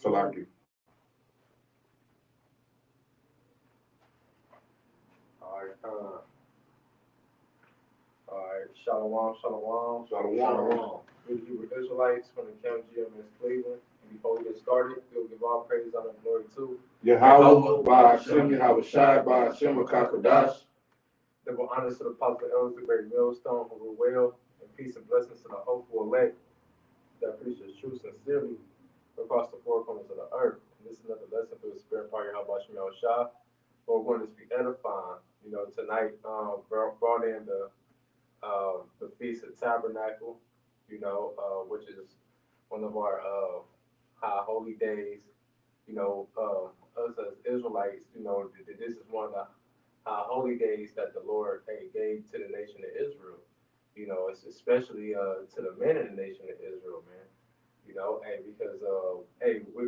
Salaki. Alright, Shalom, Shalom. Shalom. We're the Hebrew Israelites from the Camp GMS Cleveland. And before we get started, we'll give all praise, honor, and glory to Yahweh, by Hashem, Yahweh Shai, by Hashem, Kakadash. double honors to the apostle elders, the great millstone, who rule well, and peace and blessings to the hopeful elect that preaches truth sincerely across the four corners of the earth. And this is another lesson through the spirit power of Yahweh Shemel Shah. But we're going to speak edifying. Tonight brought in the Feast of Tabernacle, which is one of our high holy days. Us as Israelites, this is one of the high holy days that the Lord gave to the nation of Israel. It's especially to the men in the nation of Israel, man. Because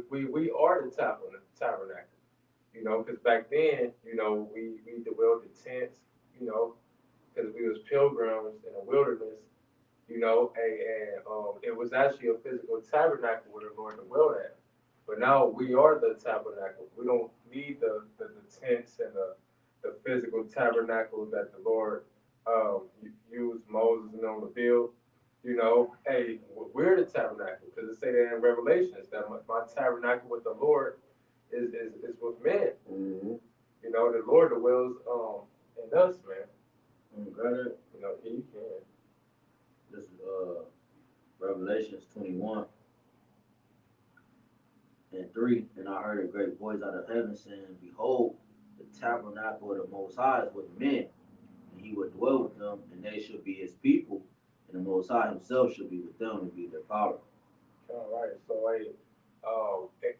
we are the tabernacle. Because back then, we dwelled in tents, because we was pilgrims in the wilderness, and it was actually a physical tabernacle where the Lord dwelled at. But now we are the tabernacle. We don't need the tents and the physical tabernacle that the Lord used Moses and them to build. We're the tabernacle, because it say that in Revelations that my tabernacle with the Lord is with men. Mm-hmm. The Lord dwells in us, man. Got it. You can. This is Revelations 21 and 3. And I heard a great voice out of heaven saying, "Behold, the tabernacle of the Most High is with men, and he will dwell with them, and they shall be his people, and the Most High himself shall be with them and be their power." All right. So,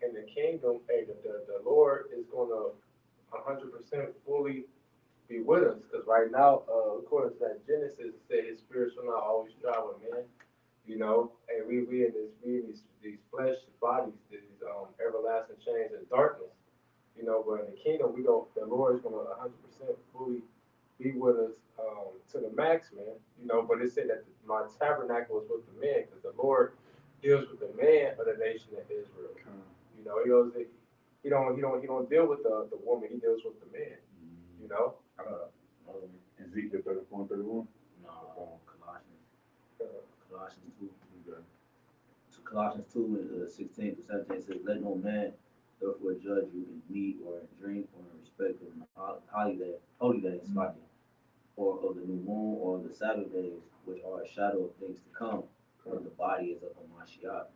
in the kingdom, the Lord is going to 100% fully be with us. Because right now, according to that Genesis, it said his spirit shall not always strive with men. And we in these flesh bodies, these everlasting chains of darkness. But in the kingdom, the Lord is going to 100% fully be with us to the max, man. But it said that my tabernacle is with the men, because the Lord deals with the man of the nation of Israel. He don't deal with the woman. He deals with the man. Ezekiel 34 and 31. No, Colossians 2. Okay. So Colossians 2 and 16 to 17 says, "Let no man therefore judge you in meat or in drink or in respect of holy days, or of the new moon or of the Sabbath days, which are a shadow of things to come, but the body is of Mashiach."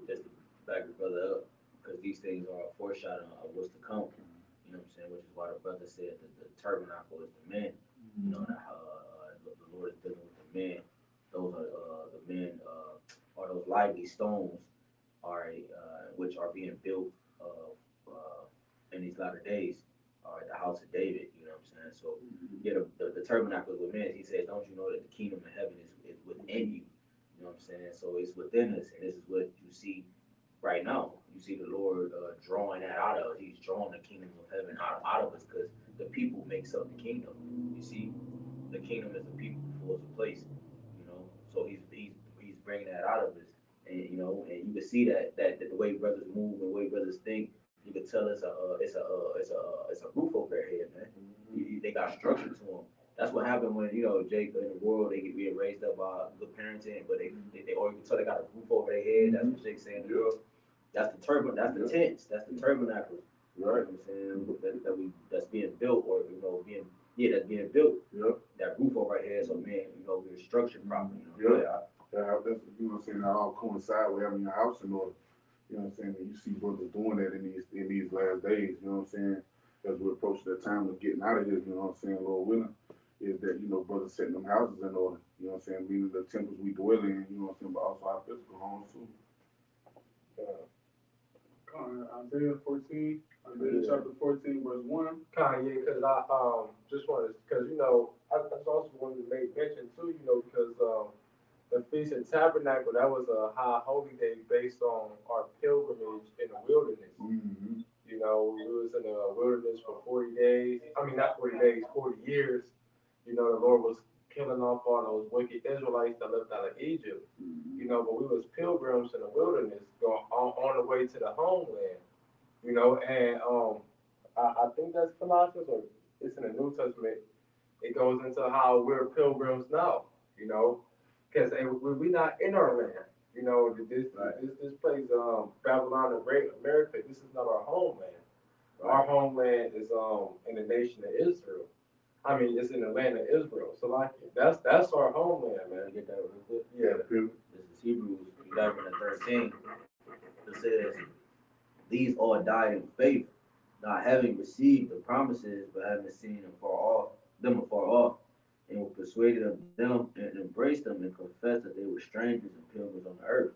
Just to back your brother up, because these things are a foreshadowing of what's to come. You know what I'm saying? Which is why the brother said that the tabernacle is the men. The Lord is dealing with the men. Those are the men, are those lively stones, which are being built in these latter days, the house of David. You know what I'm saying? So, the tabernacle is with men. He says, "Don't you know that the kingdom of heaven is within you?" You know what I'm saying? So it's within us, and this is what you see right now. You see the Lord drawing that out of us. He's drawing the kingdom of heaven out of us, because the people makes up the kingdom. You see, the kingdom is the people before it's a place. So he's bringing that out of us, and and you can see that the way brothers move, the way brothers think, you can tell it's a roof over their head, man. They got structure to them. That's what happened when Jake in the world, they get raised up by good parenting, but they or you can tell they got a roof over their head. That's what Jake's saying in the world. That's the that's the tents, that's the tabernacle. Right. You know what I'm saying? That's being built, or that's being built. Yep. That roof over our heads, so man, we're structured properly. That's, that all coincide with having your house in order. You know what I'm saying? And you see brothers doing that in these last days, you know what I'm saying? As we approach that time of getting out of here, you know what I'm saying, Lord willing, is that, brothers setting them houses in order, you know what I'm saying, meaning the temples we dwell in, you know what I'm saying, but also our physical homes too. Isaiah 14, chapter 14, verse 1. Kanye, because I just wanted, because I also wanted to make mention too, because the Feast of Tabernacle, that was a high holy day based on our pilgrimage in the wilderness. Mm-hmm. We was in the wilderness for 40 days. I mean, not 40 days, 40 years. The Lord was killing off all those wicked Israelites that left out of Egypt. Mhm. You know, but we was pilgrims in the wilderness going on the way to the homeland. You know, and I think that's Colossians or it's in the New Testament. It goes into how we're pilgrims now. You know, because we not in our land. You know, Right. this place, Babylon the Great America. This is not our homeland. Our Right. homeland is in the nation of Israel. I mean, it's in the land of Israel. So like that's our homeland, Let man. me get that real quick. Yeah. This is Hebrews 11:13. It says, "These all died in faith, not having received the promises, but having seen them afar off, and were persuaded of them, and embraced them, and confessed that they were strangers and pilgrims on the earth."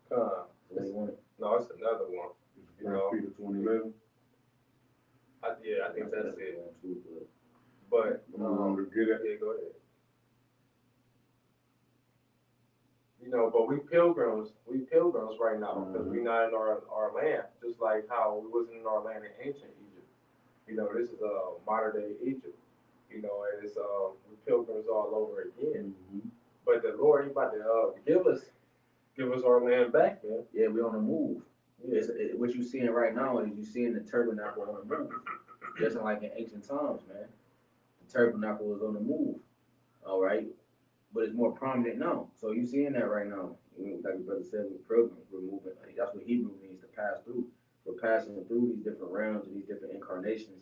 Uh, So what do you want? no, it's another one. You know, First Peter 2:11. yeah, I think that's it. One, too, But I'm going to get it. yeah, go ahead. You know, but we pilgrims right now because we not in our land. Just like how we wasn't in our land in ancient Egypt. You know, this is modern day Egypt. You know, and it's we pilgrims all over again. Mm-hmm. But the Lord, He about to give us our land back, man. Yeah, we on the move. Yeah. What you seeing right now is you seeing the tabernacle on the move. Just like in ancient times, man. The tabernacle was on the move. All right. But it's more prominent now. So you seeing that right now. You know, like your brother said, with pilgrims, we're moving. Like, that's what Hebrew means, to pass through. We're passing through these different realms and these different incarnations.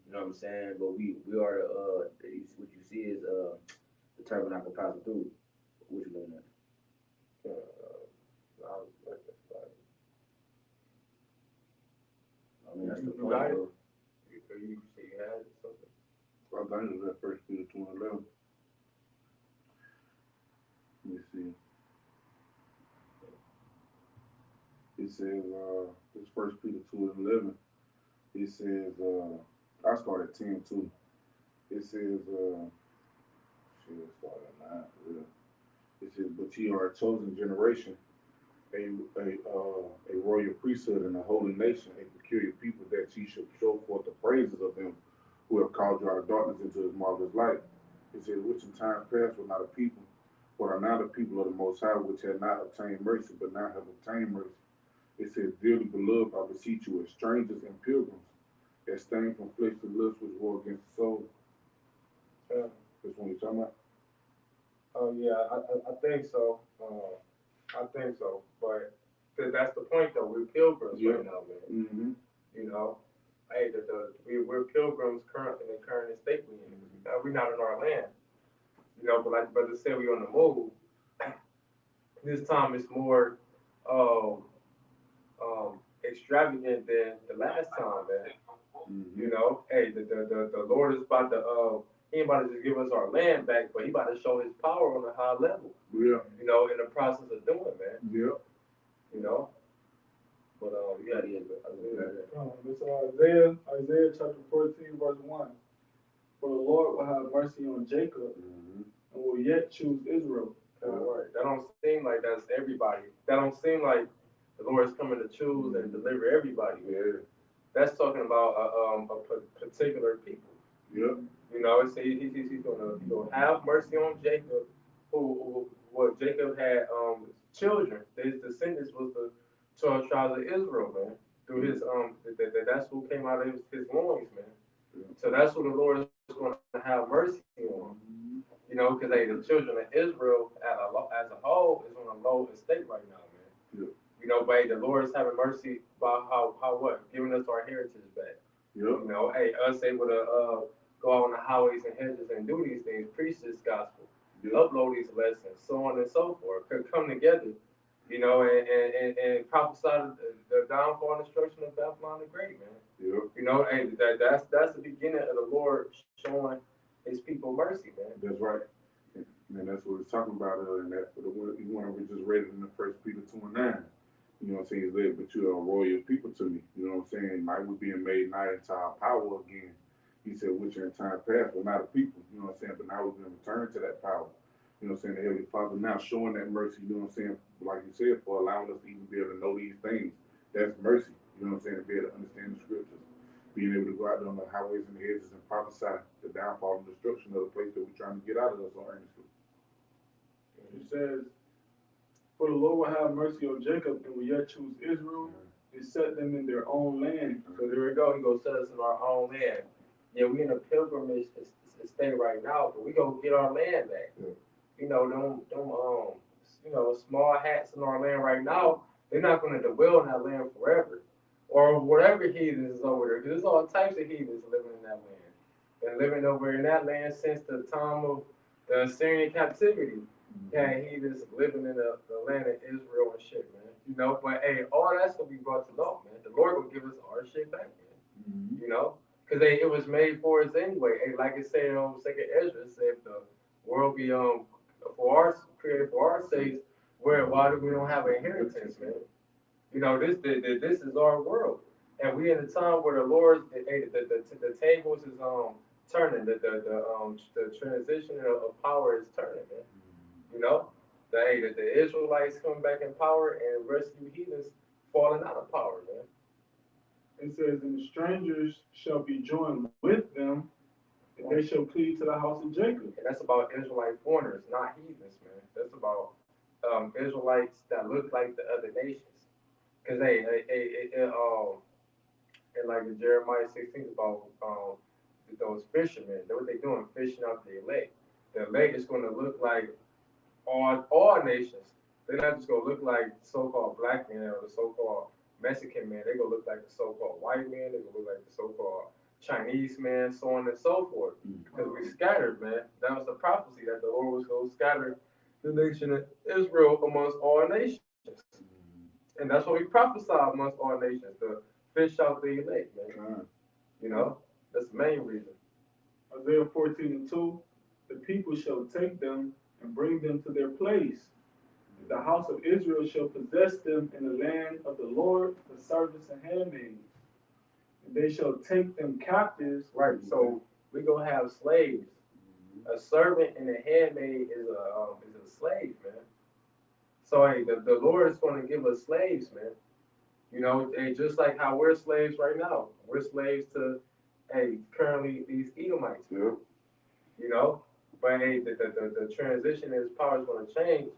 You know what I'm saying? But we are what you see is the tabernacle passing through. What you looking at? I was looking like, I mean, that's the You point, got it? bro. you say you had something. I think it was that First Peter 2:11. Let me see. It says, it's First Peter 2:11. It says, I start at 10 too. It says, shit, it started at 9 for real. It says, but ye are a chosen generation, a royal priesthood and a holy nation, a peculiar people, that ye should show forth the praises of him who have called you out of darkness into his marvelous light. It says, which in times past were not a people, but are now the people of the Most High, which had not obtained mercy, but now have obtained mercy. It says, dearly beloved, I beseech you as strangers and pilgrims, abstain from fleshly lusts which war against the soul. That's what you're talking about? Oh yeah, I think so. I think so. But that's the point though. We're pilgrims Yeah. right now, man. Mm-hmm. You know, hey, we're pilgrims currently in the current state we in. We're not in our land. You know, but like the brother said, we on the move. This time it's more extravagant than the last time, man. Mm-hmm. You know, hey, the Lord is about to he ain't about to just give us our land back, but he about to show his power on a high level. Yeah. You know, in the process of doing, man. Yeah. You know. But You got it, It's Isaiah chapter 14, verse 1. For the Lord will have mercy on Jacob Mm-hmm. and will yet choose Israel. right. That don't seem like that's everybody. That don't seem like the Lord is coming to choose and deliver everybody. Yeah. That's talking about a particular people. Yep. You know, it's he's gonna have mercy on Jacob, who Jacob had children. His descendants was the 12 tribes of Israel, man. Through his that's who came out of his loins, man. Yeah. So that's who the Lord is going to have mercy on. You know, because the children of Israel as a whole is on a low estate right now, man. Yeah. You know, but the Lord is having mercy about how what? Giving us our heritage back. Yep. You know, hey, us able to go out on the highways and hedges and do these things, preach this gospel, Yep. upload these lessons, so on and so forth, could come together, you know, and prophesy the downfall and destruction of Babylon the Great, man. Yep. You know, hey, that's the beginning of the Lord showing his people mercy, man. That's right. And that's what we're talking about in that for the one we just read it in the First Peter 2:9. You know what I'm saying? He's led, but you are a royal people to me. You know what I'm saying? Like we're being made nigh into our power again. He said, which in time past were not a people. You know what I'm saying? But now we're going to return to that power. You know what I'm saying? The Heavenly Father now showing that mercy, you know what I'm saying? Like you said, for allowing us to even be able to know these things. That's mercy. You know what I'm saying? To be able to understand the scriptures. Being able to go out there on the highways and the hedges and prophesy the downfall and destruction of the place that we're trying to get out of us so earnestly. It says, "For the Lord will have mercy on Jacob and will yet choose Israel and set them in their own land." So there we go. He gonna set us in our own land. Yeah, we in a pilgrimage state right now, but we gonna get our land back. Yeah. You know, small hats in our land right now, they're not gonna dwell in that land forever. Or whatever heathens is over there, because there's all types of heathens living in that land. Been living over in that land since the time of the Assyrian captivity. Yeah, heathens living in the land of Israel and shit, man. You know, but hey, all that's gonna be brought to naught, man. The Lord will give us our shit back, man. You know, because it was made for us anyway. Hey, like it said Second Ezra, it said the world be created for our sakes. Why do we don't have an inheritance, man? You know, this is our world, and we in a time where the Lord, the tables is turning, the transition of power is turning, man. You know, the Israelites coming back in power and rescue heathens falling out of power, man. It says, "And the strangers shall be joined with them, and they shall cleave to the house of Jacob." And that's about Israelite foreigners, not heathens, man. That's about Israelites that look like the other nations. Because and like in Jeremiah 16 about those fishermen, what they doing, fishing out the elect. The elect is going to look like all nations. They're not just going to look like so-called black men or the so-called Mexican man. They're going to look like the so-called white man. They're going to look like the so-called Chinese man, so on and so forth. Because we scattered, man. That was the prophecy that the Lord was going to scatter the nation of Israel amongst all nations. And that's what we prophesy amongst all nations, to fish out the elect, man. You know, that's the main reason. Isaiah 14:2, "The people shall take them and bring them to their place. The house of Israel shall possess them in the land of the Lord, the servants and handmaids. And they shall take them captives." Right, so we gonna have slaves. A servant and a handmaid is a slave, man. So hey, the Lord is going to give us slaves, man. You know, hey, just like how we're slaves right now. We're slaves to, hey, currently these Edomites. Yeah. You know, but hey, the transition in His power is going to change.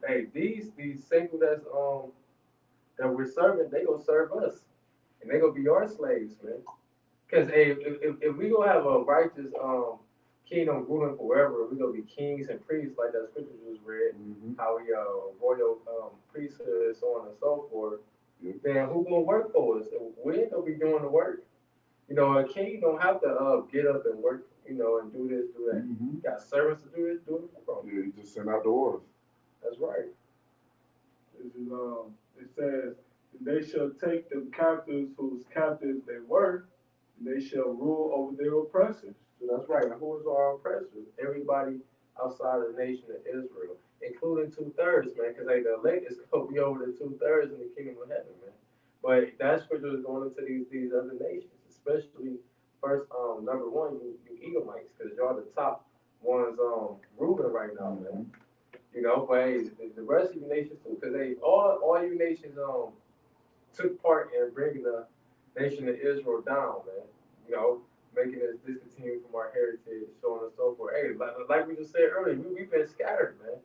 Hey, these people that we're serving, they gonna serve us, and they gonna be our slaves, man. Because hey, if we gonna have a righteous kingdom ruling forever, we gonna be kings and priests like that scripture just read, how we royal priesthood, so on and so forth. Then who gonna work for us? We ain't gonna be doing the work. You know, a king don't have to get up and work, you know, and do this, do that. You got servants to do this, do it for them. Yeah, you just send out the orders. That's right. This is, it says, "And they shall take them captives whose captives they were, and they shall rule over their oppressors." So that's right. And who is our oppressors? Everybody outside of the nation of Israel, including 2/3, man, because the elect is going to be over the 2/3 in the kingdom of heaven, man. But that scripture is going into these other nations, especially first, number one, you Edomites, because y'all the top ones ruling right now, man. You know, but hey, the rest of you nations too, because all you nations took part in bringing the nation of Israel down, man. You know, making us discontinue from our heritage, so on and so forth. Hey, like we just said earlier, we've been scattered, man.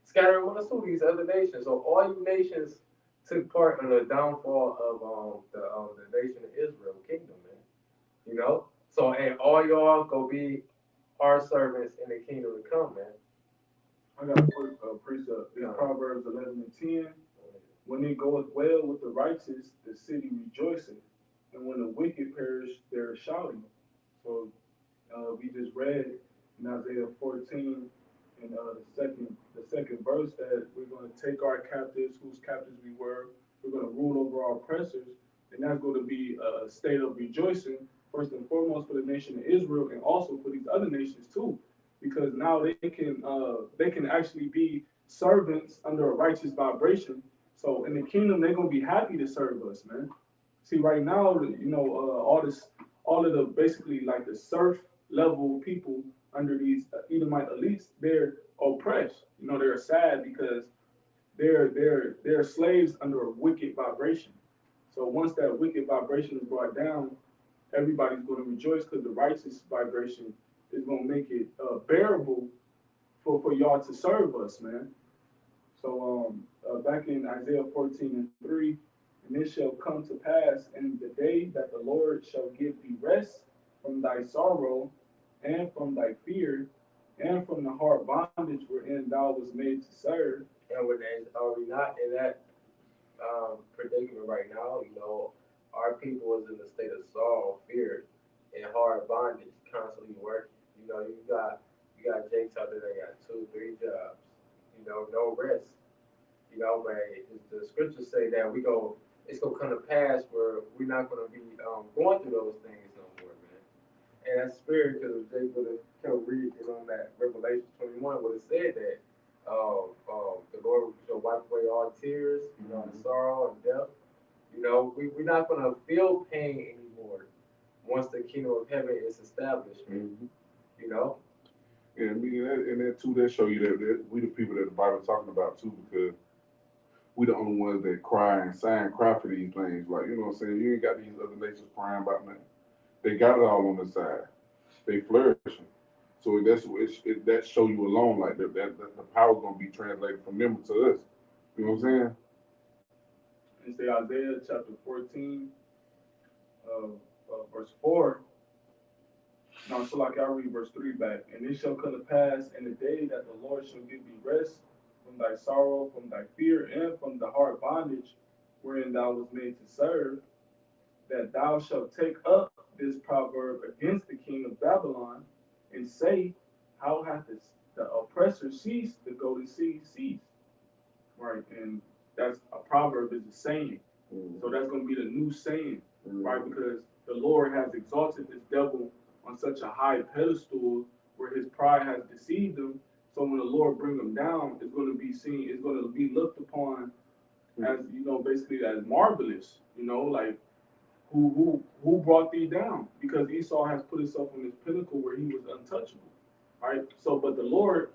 Scattered amongst these other nations. So all you nations took part in the downfall of the nation of Israel, kingdom, man. You know? So hey, all y'all go be our servants in the kingdom to come, man. I got a precept. It's Proverbs 11:10. "When it goeth well with the righteous, the city rejoiceth, and when the wicked perish, there is shouting." So we just read in Isaiah 14 in the second verse that we're going to take our captives, whose captives we were. We're going to rule over our oppressors, and that's going to be a state of rejoicing, first and foremost for the nation of Israel, and also for these other nations too, because now they can actually be servants under a righteous vibration. So in the kingdom, they're gonna be happy to serve us, man. See, right now, you know, all of the basically like the serf level people under these Edomite elites, they're oppressed. You know, they're sad because they're slaves under a wicked vibration. So once that wicked vibration is brought down, everybody's going to rejoice because the righteous vibration is going to make it bearable for y'all to serve us, man. So back in Isaiah 14:3, and it shall come to pass in the day that the Lord shall give thee rest from thy sorrow and from thy fear and from the hard bondage wherein thou was made to serve. And are we not in that predicament right now? You know, our people is in a state of sorrow, fear, and hard bondage, constantly working. You know, you got Jakes out there that got 2, 3 jobs. You know, no rest. You know, but the scriptures say that it's gonna come to pass where we're not gonna be going through those things no more, man. And that's spirit, because they would have kept reading on that Revelation 21, would have said that the Lord shall wipe away all tears, you know, and sorrow and death. You know, we're not gonna feel pain anymore once the kingdom of heaven is established, man. You know. Yeah, I mean, and that too, that show you that we the people that the Bible's talking about too, because we the only ones that cry and sign cry for these things. Like, you know what I'm saying? You ain't got these other nations crying about nothing. They got it all on the side. They flourishing. So that show you alone, like the power's gonna be translated from them to us. You know what I'm saying? And say Isaiah chapter 14, verse 4. Now, so like I read verse 3 back. And it shall come to pass in the day that the Lord shall give thee rest from thy sorrow, from thy fear, and from the hard bondage wherein thou was made to serve, that thou shalt take up this proverb against the king of Babylon, and say, how hath the oppressor ceased, the golden sea ceased? Right, and that's a proverb is a saying. So that's going to be the new saying, right? Because the Lord has exalted this devil on such a high pedestal where his pride has deceived him. So when the Lord bring him down, it's going to be seen, it's going to be looked upon as, you know, basically as marvelous, you know, like who brought thee down? Because Esau has put himself on this pinnacle where he was untouchable, right? So, but the Lord,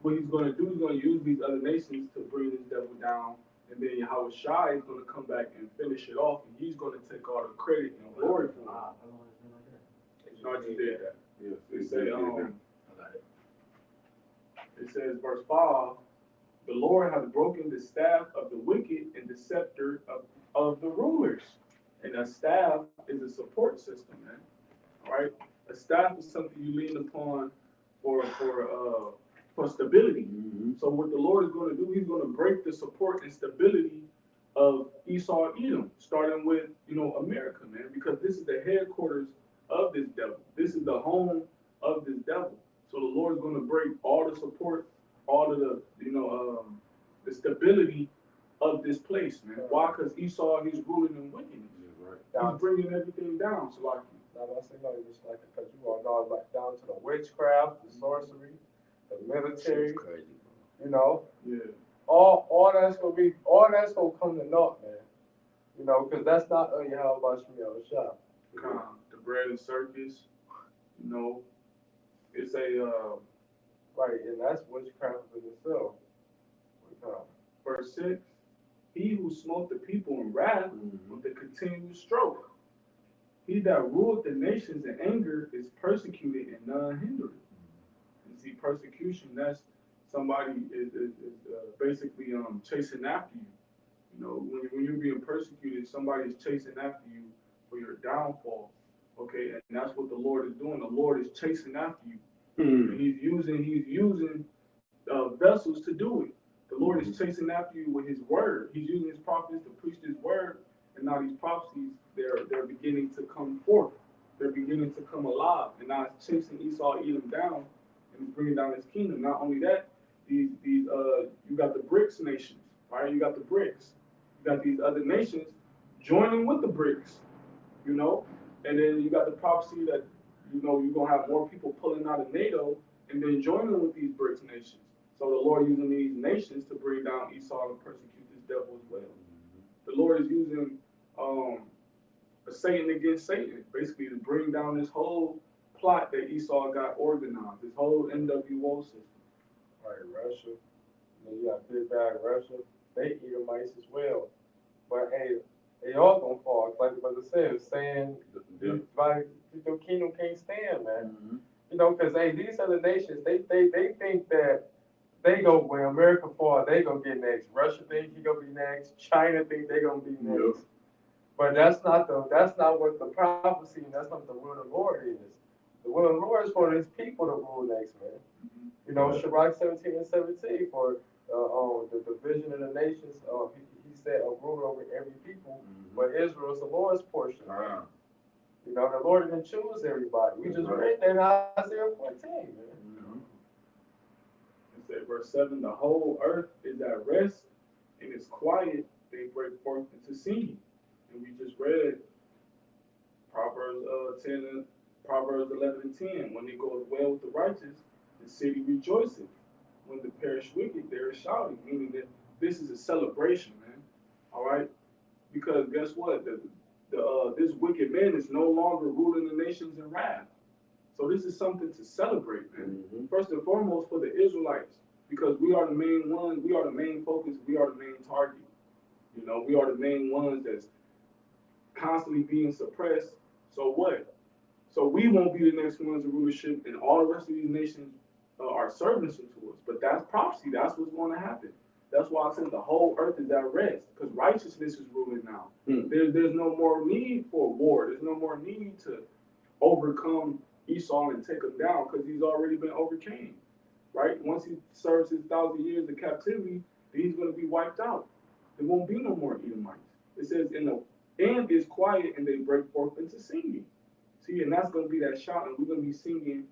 what he's going to do, he's going to use these other nations to bring this devil down, and then Yahweh Shai is going to come back and finish it off, and he's going to take all the credit and glory for it. No, I just did that. Yes, It says, verse 5, the Lord has broken the staff of the wicked and the scepter of the rulers. And a staff is a support system, man. Right? A staff is something you lean upon for stability. So what the Lord is going to do, he's going to break the support and stability of Esau and Edom, starting with, you know, America, man, because this is the headquarters of this devil. This is the home of this devil. So the Lord is going to break all the support, all of the, you know, the stability of this place, man. Why? Because Esau, he's ruling in wickedness. He's bringing everything down. So like, I say no, just like because you all know, like down to the witchcraft, the sorcery, the military, you know, all that's gonna come to naught, man. You know, because that's not how about you shop. The bread and circus, you know, it's a right, and that's witchcraft in itself. Verse 6. He who smote the people in wrath with a continual stroke. He that ruled the nations in anger is persecuted and none hindered. And see, persecution, that's somebody is basically chasing after you. You know, when you're being persecuted, somebody is chasing after you for your downfall. Okay, and that's what the Lord is doing. The Lord is chasing after you. And he's using vessels to do it. The Lord is chasing after you with his word. He's using his prophets to preach his word, and now these prophecies, they're beginning to come forth. They're beginning to come alive, and now it's chasing Esau, Edom down, and bringing down his kingdom. Not only that, you got the BRICS nations, right? You got the BRICS. You got these other nations joining with the BRICS, you know, and then you got the prophecy that, you know, you're gonna have more people pulling out of NATO and then joining with these BRICS nations. So the Lord using these nations to bring down Esau and persecute this devil as well. The Lord is using a Satan against Satan, basically to bring down this whole plot that Esau got organized, this whole NWO system. Right, Russia. And you got big bad Russia. They Edomites as well. But hey, they all gonna fall. Like the brother said, it's saying the kingdom can't stand, man. You know, because hey, these other nations, they think that they go when America fall, they gonna get next. Russia think he gonna be next. China think they gonna be next. Yep. But that's not what the prophecy and that's not what the will of the Lord is. The will of the Lord is for his people to rule next, man. You know, Sirach 17 and 17 for the division of the nations. He said a ruler over every people, but Israel is the Lord's portion. Ah. You know, the Lord didn't choose everybody. We just read that in Isaiah 14, man. It said, verse 7, the whole earth is at rest and is quiet. They break forth into singing. And we just read Proverbs 10 and Proverbs 11 and 10. When it goes well with the righteous, the city rejoices. When the perish wicked, there is shouting, meaning that this is a celebration, man. All right? Because guess what? This wicked man is no longer ruling the nations in wrath. So this is something to celebrate, man. First and foremost for the Israelites, because we are the main ones, we are the main focus, we are the main target. You know, we are the main ones that's constantly being suppressed. So what? So we won't be the next ones in rulership, and all the rest of these nations are servants unto us. But that's prophecy. That's what's going to happen. That's why I said the whole earth is at rest, because righteousness is ruling now. There's no more need for war. There's no more need to overcome Esau and take him down, because he's already been overcame. Right? Once he serves his 1,000 years of captivity, then he's going to be wiped out. There won't be no more Edomites. It says, and is quiet, and they break forth into singing. See, and that's going to be that shout, and we're going to be singing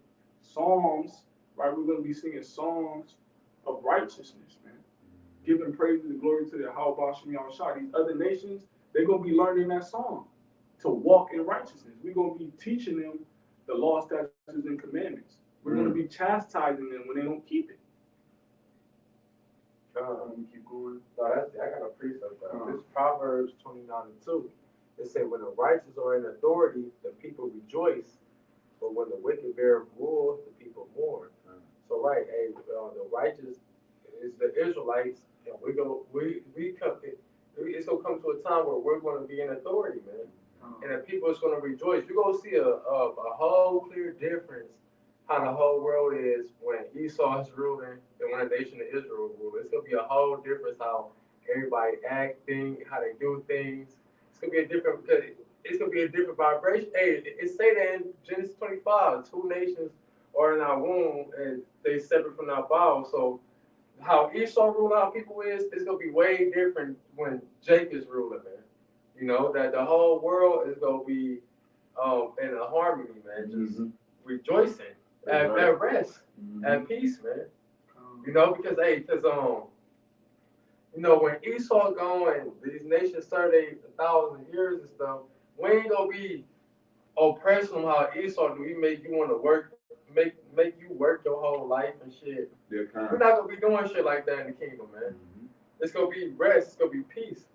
psalms, right? We're going to be singing songs of righteousness, man. Giving praise and glory to the Yahweh Shem Yahushua. These other nations, they're going to be learning that song to walk in righteousness. We're going to be teaching them the law, statutes, and commandments. We're going to be chastising them when they don't keep it. Let me keep going. No, I got a precept. This Proverbs 29 and 2. It said, when the righteous are in authority, the people rejoice. But when the wicked bear rule, the people mourn. So right, hey, the righteous is the Israelites, and we come. It's gonna come to a time where we're going to be in authority, man, and the people is going to rejoice. You're gonna see a whole clear difference how the whole world is when Esau is ruling and when the nation of Israel rules. It's gonna be a whole difference how everybody acting, how they do things. It's gonna be a different because it's gonna be a different vibration. Hey, it say that in Genesis 25, 2 nations are in our womb and they separate from our bowels. So how Esau rule our people is, it's gonna be way different when Jacob is ruling, man. You know, that the whole world is gonna be in a harmony, man, just rejoicing, at rest, at peace, man. You know, because you know, when Esau going, these nations serve 1,000 years and stuff, we ain't gonna be oppressed on how Esau do. He make you want to work, make you work your whole life and shit. We're not gonna be doing shit like that in the kingdom, man. It's gonna be rest. It's gonna be peace.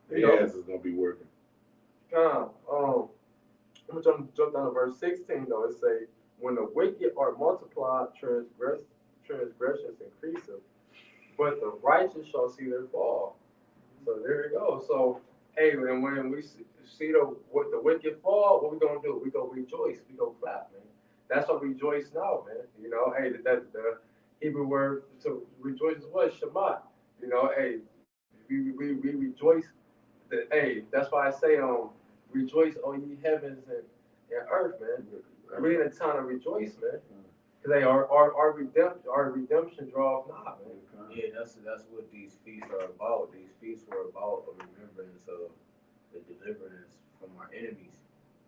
The ass is gonna be working. I'm gonna jump down to verse 16 though. It say, when the wicked are multiplied, transgressions increaseth, but the righteous shall see their fall. So there you go. So hey, and when we see what the wicked fall, what we gonna do? We gonna rejoice. We gonna clap, man. That's what rejoice now, man. You know, hey, the Hebrew word to rejoice is what? Shema. You know, hey, we rejoice. Hey, that's why I say rejoice, O ye heavens and earth, man. We're in a time to rejoice, man. Because our redemption draweth nigh, man. Yeah, that's what these feasts are about. These feasts were about a remembrance of the deliverance from our enemies,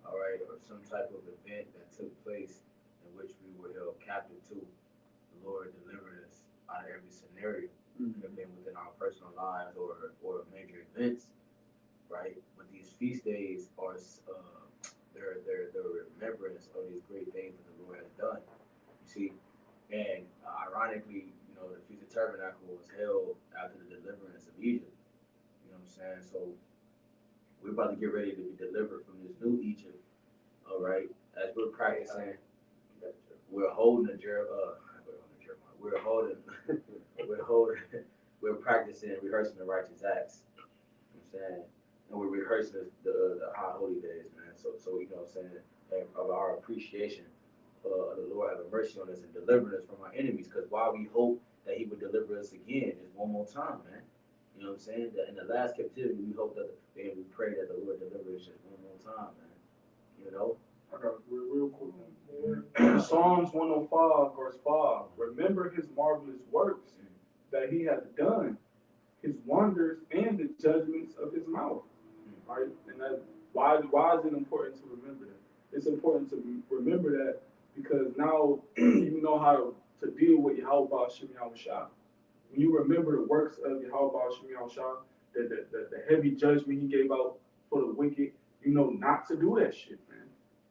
all right, or some type of event that took place in which we were held captive to. The Lord delivered us out of every scenario, could have been within our personal lives or major events, right? But these feast days are they're the remembrance of these great things that the Lord has done. You see, and ironically, you know, the Feast of Tabernacle was held after the deliverance of Egypt. You know what I'm saying? So we're about to get ready to be delivered from this new Egypt. All right, as we're practicing, we're holding we're practicing, rehearsing the righteous acts. You know what I'm saying? And we're rehearsing the high holy days, man. So you know what I'm saying, and of our appreciation of the Lord having mercy on us and delivering us from our enemies. Because while we hope that he would deliver us again just one more time, man. You know what I'm saying? That in the last captivity, we hope that, and we pray that the Lord delivers us just one more time, man. You know? I got real quick. Psalms 105, verse 5. Remember his marvelous works that he hath done, his wonders and the judgments of his mouth. Right? And that why is it important to remember that? It's important to remember that because now you know how to deal with Yahweh Shem Yahushua. When you remember the works of Yahweh Shem Yahushua, the heavy judgment he gave out for the wicked, you know not to do that shit, man.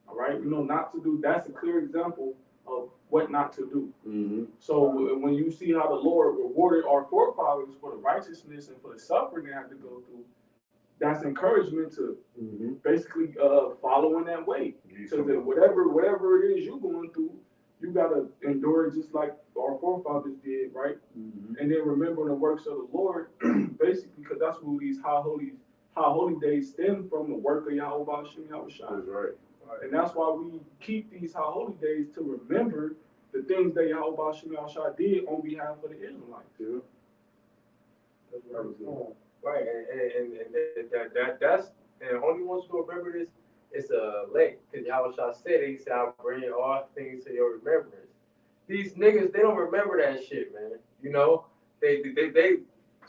All right? You know not to do. That's a clear example of what not to do. Mm-hmm. So when you see how the Lord rewarded our forefathers for the righteousness and for the suffering they had to go through, that's encouragement to basically follow in that way. So that whatever it is you're going through, you gotta endure it just like our forefathers did, right? And then remember the works of the Lord, basically, because that's who these high holy days stem from, the work of Yahweh Shem Yahushua. That's right. And that's why we keep these high holy days to remember the things that Yahweh Shem Yahushua did on behalf of the Israelites. Yeah. That's right, and that's and only ones who remember this is elect, because Yahweh said he said I'll bring all things to your remembrance. These niggas, they don't remember that shit, man. You know, they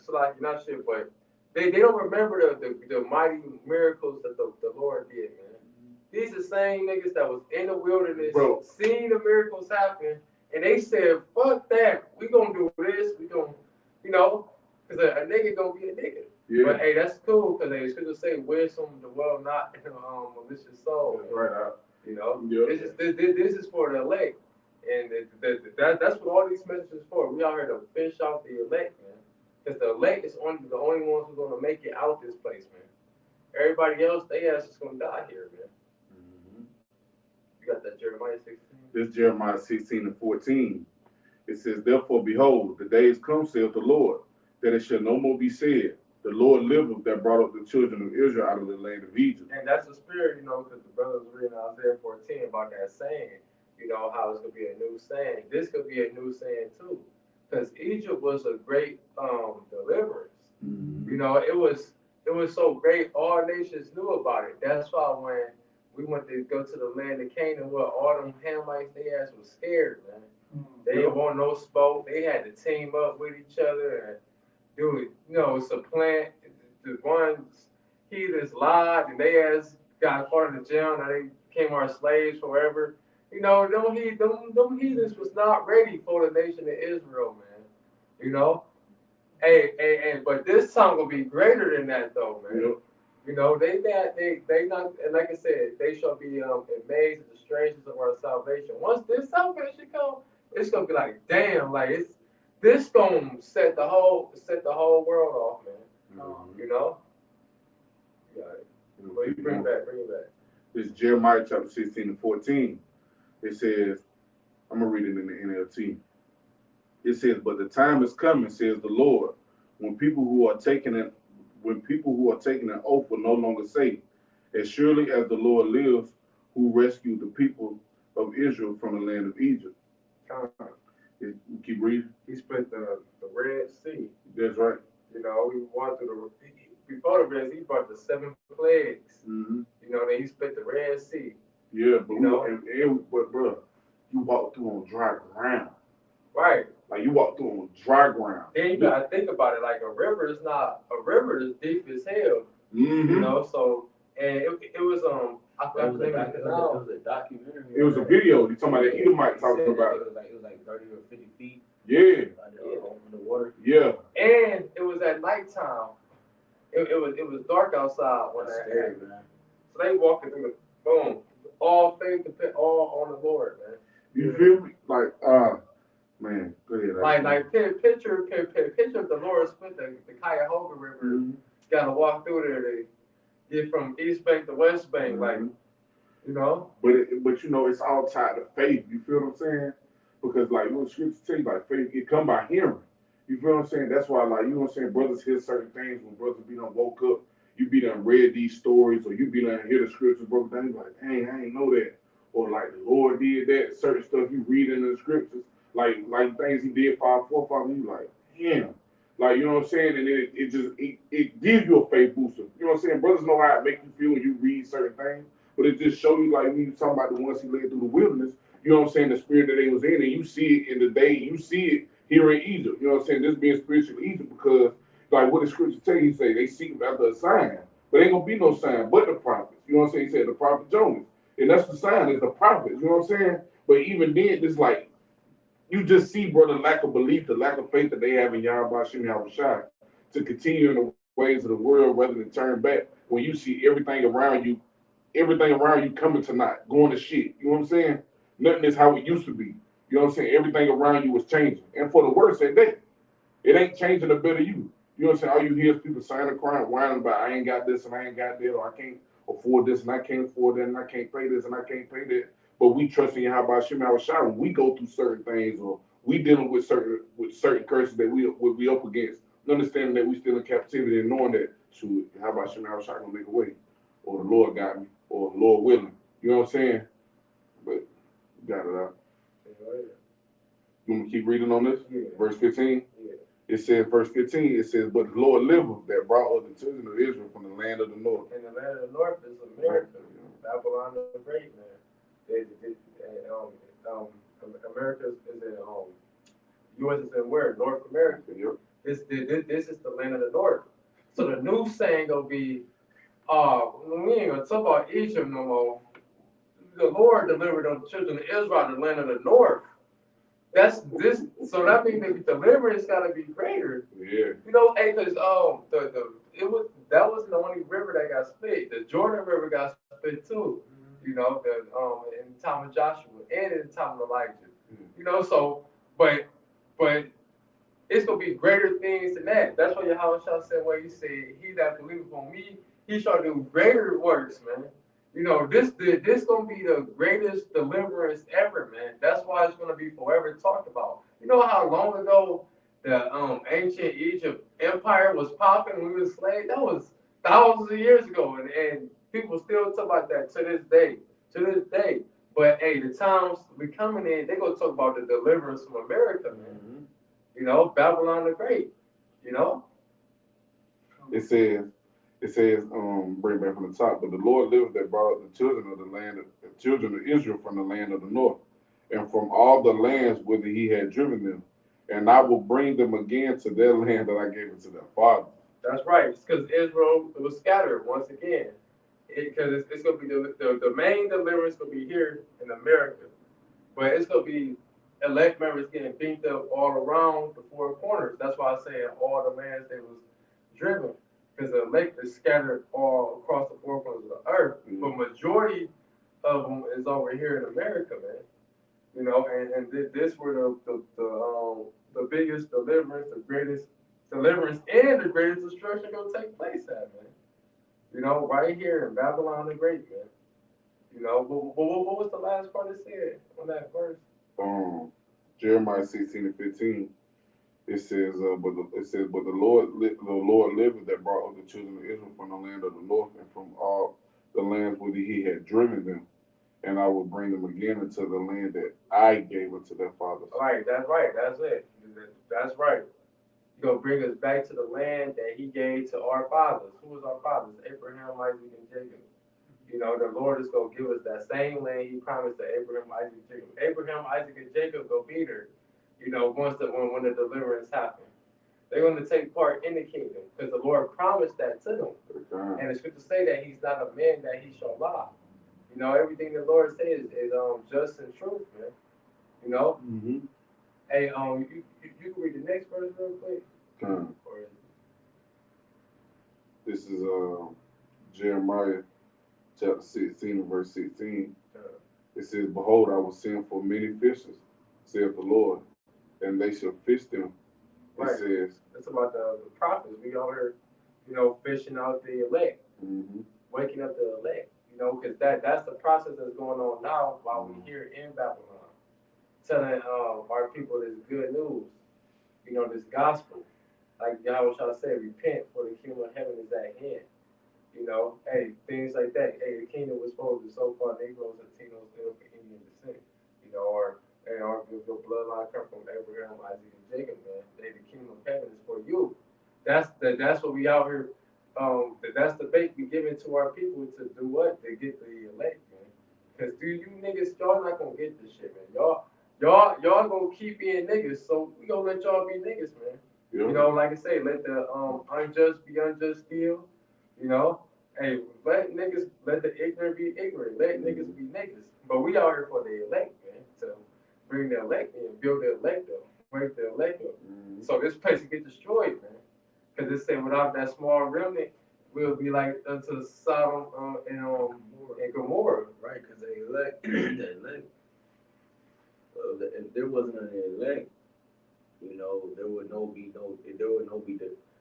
so like not shit, but they don't remember the mighty miracles that the Lord did, man. These are the same niggas that was in the wilderness, seeing the miracles happen, and they said, fuck that, we gonna do this, we gonna, you know, because a nigga gonna be a nigga. Yeah. But hey, that's cool, because they should say wisdom, the world not malicious soul. That's right. You know, yep. This is for the elect, and that's what all these messages for. We out here to fish off the elect, man, because the elect is the only ones who's gonna make it out this place, man. Everybody else, they ass is gonna die here, man. You got that Jeremiah 16? This Jeremiah 16 and 14. It says, therefore, behold, the days come, saith the Lord, that it shall no more be said, the Lord liveth that brought up the children of Israel out of the land of Egypt. And that's the spirit, you know, because the brother was reading Isaiah 14 about that saying, you know, how it's going to be a new saying. This could be a new saying, too. Because Egypt was a great deliverance. You know, it was so great, all nations knew about it. That's why when we went to go to the land of Canaan, where all them Hamites, they ass was scared, man. They didn't want no smoke. They had to team up with each other and do it, you know, supplant. The ones heathens lied, and they ass got caught in the jail. Now they became our slaves forever. You know, them heathens was not ready for the nation of Israel, man. You know, but this time will be greater than that, though, man. Yep. You know, they not, and like I said, they shall be amazed at the strangeness of our salvation. Once this salvation comes, it's gonna be like, damn, like this gonna set the whole world off, man. You know. Yeah. Bring it back. This is Jeremiah chapter 16 and 14. It says, I'm gonna read it in the NLT. It says, but the time is coming, says the Lord, when people who are taking an oath will no longer say, as surely as the Lord lives, who rescued the people of Israel from the land of Egypt. Keep reading. He split the Red Sea. That's right. You know, we walked through before the Red Sea, he brought the 7 plagues. You know, then he split the Red Sea. Yeah, but but bro, you walk through on dry ground. Right. Like you walk through on dry ground. Then you gotta think about it. Like a river is deep as hell. You know, so and it was I forgot the name of the canal. It was a documentary. It was a video. You talking about the Edomite talking about it. It was like 30 or 50 feet. Yeah. In the water. Yeah. And it was at nighttime. It was dark outside when that happened. So they walking through the boom, all faith to all on the Lord, man. You feel me? Like man, go ahead. Like picture of the Lord split the Cuyahoga River. Gotta walk through there to get from East Bank to West Bank, like, you know. But you know, it's all tied to faith. You feel what I'm saying? Because like what scripture tell you, like faith, it come by hearing. You feel what I'm saying? That's why, like, you know what I'm saying, brothers hear certain things when brothers be done woke up, you be done read these stories, or you be done hear the scriptures broken down, like, dang, I ain't know that. Or like the Lord did that, certain stuff you read in the scriptures. like things he did for our forefathers. You like, damn. Like, you know what I'm saying? And it gives you a faith booster. You know what I'm saying? Brothers know how it make you feel when you read certain things, but it just show you, like when you talking about the ones he led through the wilderness, you know what I'm saying, the spirit that they was in, and you see it in the day, you see it here in Egypt. You know what I'm saying? This being spiritual Egypt because like what the scripture tell you, say they seek after a sign. But ain't gonna be no sign but the prophets. You know what I'm saying? He said the prophet Jonas. And that's the sign, is the prophets, you know what I'm saying? But even then, it's like you just see, bro, the lack of belief, the lack of faith that they have in Yahweh Shem Yahushua to continue in the ways of the world rather than turn back when you see everything around you coming to naught, going to shit. You know what I'm saying? Nothing is how it used to be. You know what I'm saying? Everything around you was changing. And for the worse at that. It ain't changing the better you. You know what I'm saying? All you hear is people signing and crying, whining about I ain't got this and I ain't got that, or I can't afford this and I can't afford that and I can't pay this and I can't pay that. But we trust in Yahweh Shem Shai when we go through certain things or we dealing with certain curses that we up against. Understanding that we still in captivity and knowing that shoot, how about Shem Shai gonna make a way? Or the Lord got me, or the Lord willing. You know what I'm saying? But got it out. You want me to keep reading on this? Yeah. Verse 15? Yeah. It says, verse 15, it says, but the Lord liveth that brought up the children of Israel from the land of the north. And the land of the north is America. Babylon the Great, man. America is in U.S. is in where? North America. Yep. This is the land of the north. So the new saying gonna be, we ain't gonna talk about Egypt no more. The Lord delivered the children of Israel, the land of the north. That's this. So that means that the deliverance gotta be greater. Yeah. You know, hey, cause that wasn't the only river that got split. The Jordan River got split too. You know, in the time of Joshua and in the time of Elijah. You know, so but it's gonna be greater things than that. That's what Yahweh said where he said, he that believeth on me, he shall do greater works, man. You know, this gonna be the greatest deliverance ever, man. That's why it's gonna be forever talked about. You know how long ago the ancient Egypt empire was popping when we were slaves? That was thousands of years ago, and people still talk about that to this day. To this day. But hey, the times we coming in, they gonna talk about the deliverance from America, man. Mm-hmm. You know, Babylon the Great. You know? It says, bring back from the top, but the Lord liveth that brought the children of the children of Israel from the land of the north, and from all the lands whither he had driven them. And I will bring them again to their land that I gave it to their fathers. That's right. It's because Israel was scattered once again. Because it's going to be the main deliverance going to be here in America. But it's going to be elect members getting beat up all around the four corners. That's why I say in all the lands they was driven. Because the elect is scattered all across the four corners of the earth. Mm-hmm. But majority of them is over here in America, man. You know, and this where the biggest deliverance, the greatest deliverance, and the greatest destruction gonna take place at, man. You know, right here in Babylon the Great, man. You know, but what was the last part it said on that verse? Jeremiah 16 and 15. It says, but the Lord liveth that brought up the children of Israel from the land of the north and from all the lands whither he had driven them, and I will bring them again into the land that I gave unto their fathers. All right, that's right. That's it. That's right. He's gonna bring us back to the land that he gave to our fathers. Who was our fathers? Abraham, Isaac, and Jacob. You know, the Lord is gonna give us that same land he promised to Abraham, Isaac, and Jacob. Abraham, Isaac, and Jacob go be there. You know, when the deliverance happens. They're going to take part in the kingdom because the Lord promised that to them. Okay. And it's good to say that he's not a man that he shall lie. You know, everything the Lord says is just and truth, man. You know? Mm-hmm. Hey, you can read the next verse real quick. Okay. This is Jeremiah chapter 16 verse 16. It says, behold, I will send for many fishers, saith the Lord, and they shall fish them. Right. It says, it's about the prophets. We all heard, you know, fishing out the elect, mm-hmm. waking up the elect. You know, because that's the process that's going on now while we're here in Babylon, telling our people this good news. You know, this gospel. Like Yahweh shall say, repent, for the kingdom of heaven is at hand. You know, hey, things like that. Hey, the kingdom was supposed to so far Negroes, Latinos, Indian descent. You know, or And your bloodline come from Abraham, Isaac, and Jacob, man. They the kingdom of heaven is for you. That's what we out here. That's the bait we giving to our people to do what? To get the elect, man. Cause through you niggas, y'all not gonna get this shit, man. Y'all gonna keep being niggas, so we gonna let y'all be niggas, man. Yeah. You know, like I say, let the unjust be unjust still. You know, hey, let the ignorant be ignorant. Let niggas be niggas. But we out here for the elect, man. To bring the elect in, build the elect up, wake the elect up. So this place will get destroyed, man. Because it said without that small remnant, we'll be like unto Sodom and Gomorrah. Right, because they elect, the elect. If there wasn't an elect,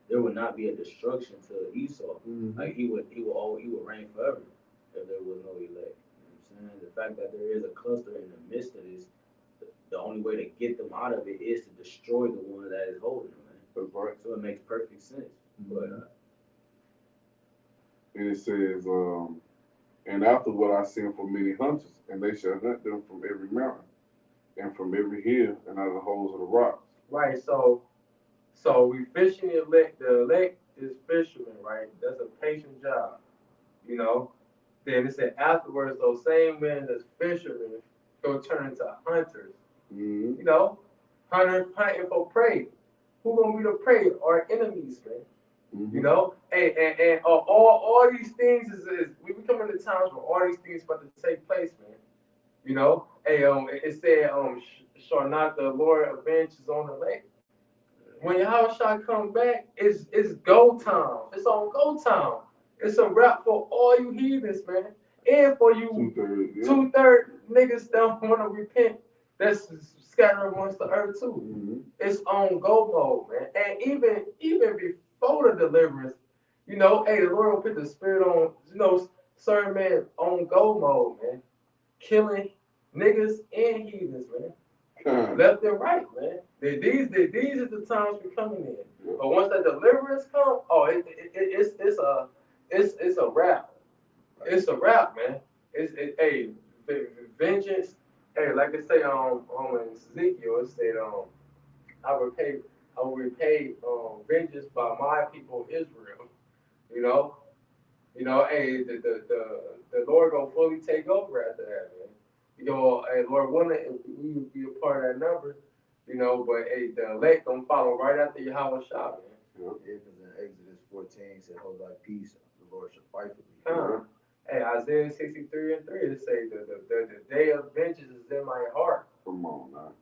there would not be a destruction to Esau. Like he would reign forever if there was no elect. You know what I'm saying? The fact that there is a cluster in the midst of this, the only way to get them out of it is to destroy the one that is holding them, man. That's right. So it makes perfect sense. But And it says, and after what I send for many hunters, and they shall hunt them from every mountain, and from every hill, and out of the holes of the rocks. Right, so we fishing the elect. The elect is fishermen, right? That's a patient job, you know. Then it said afterwards, those same men that's fishermen go turn into hunters. You know, hunting for prey. Who gonna be the prey? Our enemies, man. You know, and all these things is we come into times where all these things about to take place, man. You know, hey, it said, shall not the Lord avenge his own elect? When Yahushua come back, it's go time. It's on go time. It's a wrap for all you heathens, man, and for you 2/3 niggas that want to repent. That's scattered amongst the earth too. It's on go mode, man. And even before the deliverance, hey, the Lord will put the spirit on, certain men on go mode, man, killing niggas and heathens, man. Left and right, man. These are the times we're coming in. But once that deliverance comes, it's a wrap. It's a wrap, man. Hey, vengeance. Hey, like they say in Ezekiel, it said I will repay vengeance by my people Israel. You know, hey, the Lord gonna fully take over after that, man. Hey, Lord willing, we would be a part of that number, but hey, the elect gonna follow right after Yahweh Shah, man. Yeah, because in Exodus 14 it said, hold thy peace, the Lord shall fight for thee. Hey, Isaiah 63:3, it say the day of vengeance is in my heart. Come on, man.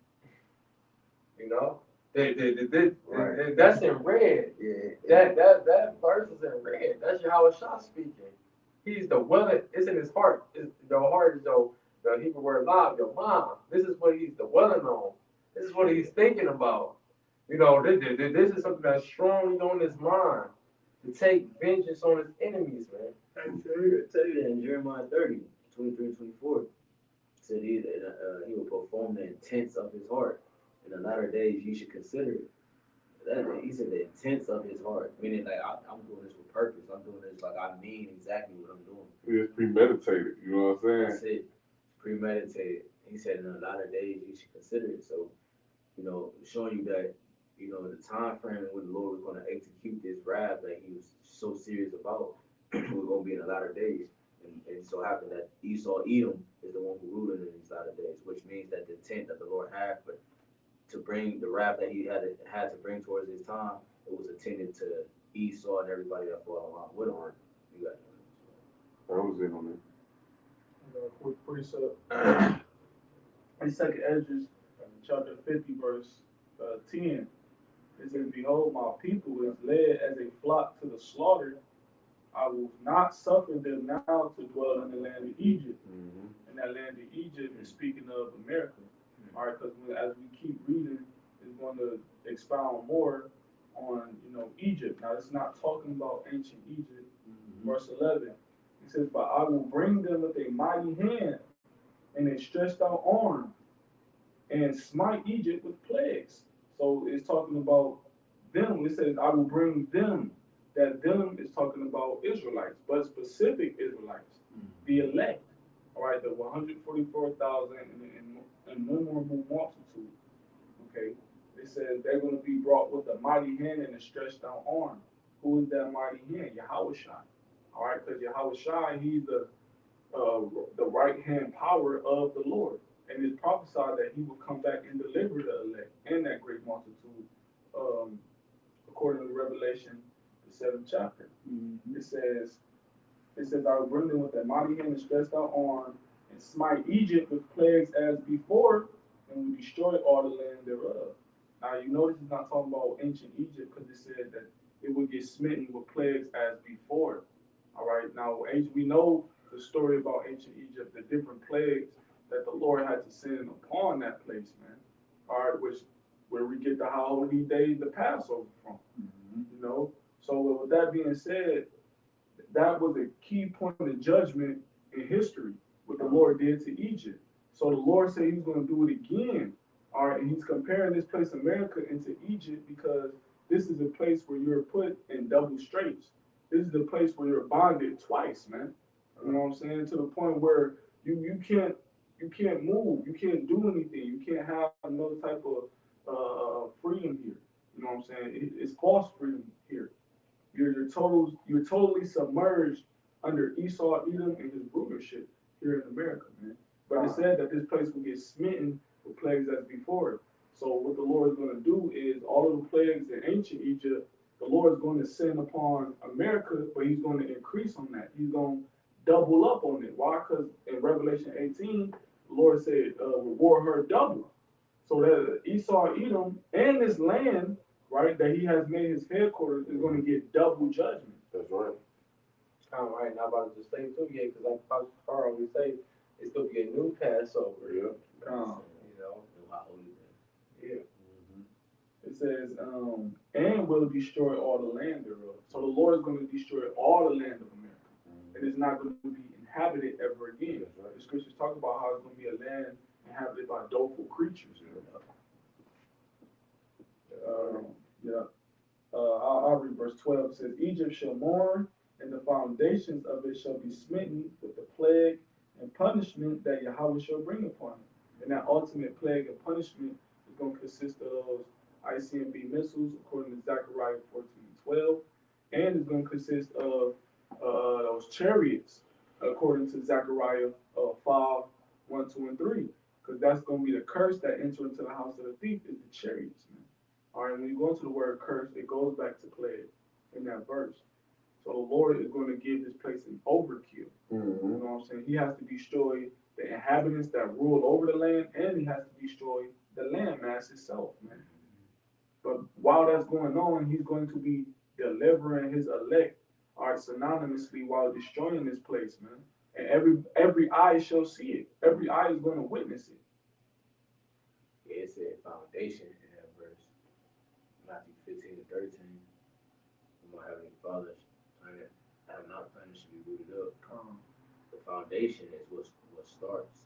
You know? That's in red. Yeah. That verse is in red. That's Yahweh Shah speaking. He's the willing, it's in his heart. Your heart is the Hebrew word love, your mind. This is what he's dwelling on. This is what he's thinking about. This is something that's strongly on his mind to take vengeance on his enemies, man. I tell you that in Jeremiah 30, 23 and 24, it said he will perform the intents of his heart. In the latter days, you should consider it. He said the intents of his heart, meaning like I'm doing this with purpose. I'm doing this like I mean exactly what I'm doing. It's premeditated. You know what I'm saying? That's it. Premeditated. He said in the latter days, you should consider it. So, showing you that, the time frame when the Lord was going to execute this wrath that he was so serious about was going to be in the latter days. And it so happened that Esau, Edom, is the one who ruled in these latter days, which means that the intent that the Lord had to bring the wrath that he had to bring towards his time, it was intended to Esau and everybody that followed along with him. You got I was in on it. Quick precept. In second Esdras, chapter 50, verse 10, it says, behold, my people is led as a flock to the slaughter. I will not suffer them now to dwell in the land of Egypt. And that land of Egypt is speaking of America. All right, because as we keep reading, it's going to expound more on, Egypt. Now, it's not talking about ancient Egypt. Verse 11, it says, but I will bring them with a mighty hand and a stretched out arm and smite Egypt with plagues. So it's talking about them. It says, I will bring them. That them is talking about Israelites, but specific Israelites, the elect. All right, the 144,000 and innumerable multitude. Okay, it says they're going to be brought with a mighty hand and a stretched out arm. Who is that mighty hand? Yahweh Shai. All right, because Yahweh Shai, he's the right hand power of the Lord, and it's prophesied that he will come back and deliver the elect and that great multitude. Um, According to Revelation, the 7th chapter, it says, I will bring them with a mighty hand and stretched out arm, and smite Egypt with plagues as before, and will destroy all the land thereof. Now you notice it's not talking about ancient Egypt because it said that it would get smitten with plagues as before. All right, now we know the story about ancient Egypt, the different plagues that the Lord had to send upon that place, man. All right, which where we get the holy day, the Passover from. You know, so with that being said, that was a key point of judgment in history, what the Lord did to Egypt. So the Lord said he's going to do it again. All right, and he's comparing this place, America, into Egypt because this is a place where you're put in double straits. This is the place where you're bonded twice, man. You know what I'm saying? To the point where you can't move, you can't do anything, you can't have no type of freedom here. You know what I'm saying? It's false freedom here. You're totally submerged under Esau, Edom, and his rulership here in America, man. But it said that this place will get smitten with plagues as before. So what the Lord is going to do is all of the plagues in ancient Egypt, the Lord is going to send upon America, but he's going to increase on that. He's going to double up on it. Why? Because in Revelation 18, the Lord said, reward her double. So that Esau, Edom, and this land, right, that he has made his headquarters is going to get double judgment. That's right. All right, now about to just say too, yeah, because like Pastor Carl always say, it's going to be a new Passover. Yeah. You know, Yeah. It says, and will destroy all the land thereof. So the Lord is going to destroy all the land of America. And it's not going to be inhabited ever again. Right. The scriptures talk about how it's going to be a land inhabited by doleful creatures. I'll read verse 12. It says, Egypt shall mourn, and the foundations of it shall be smitten with the plague and punishment that Yahweh shall bring upon it. And that ultimate plague and punishment is going to consist of those ICMB missiles, according to Zechariah 14:12, and it's going to consist of those chariots, according to Zechariah 5:1, 2, and 3, because that's going to be the curse that enter into the house of the thief is the chariots, man. All right, when you go into the word curse, it goes back to plague in that verse. So the Lord is going to give this place an overkill. You know what I'm saying? He has to destroy the inhabitants that rule over the land, and he has to destroy the landmass itself, man. But while that's going on, he's going to be delivering his elect, all right, synonymously while destroying this place, man. And every eye shall see it. Every eye is going to witness it. Yeah, it said foundation in that verse. Matthew 15:13. My heavenly Father, have not punished to be rooted up. The foundation is what starts.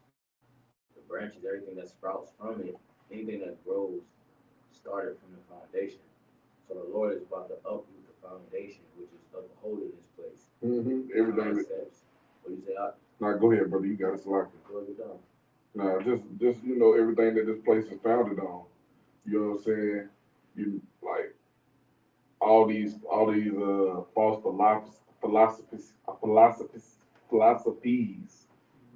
The branches, everything that sprouts from it, anything that grows, started from the foundation. So the Lord is about to uproot the foundation, which is upholding this place. Everything. What do you say? Nah, go ahead, brother. You got it selected. Go ahead, down. Nah, just everything that this place is founded on. You know what I'm saying? You like all these false philosophies.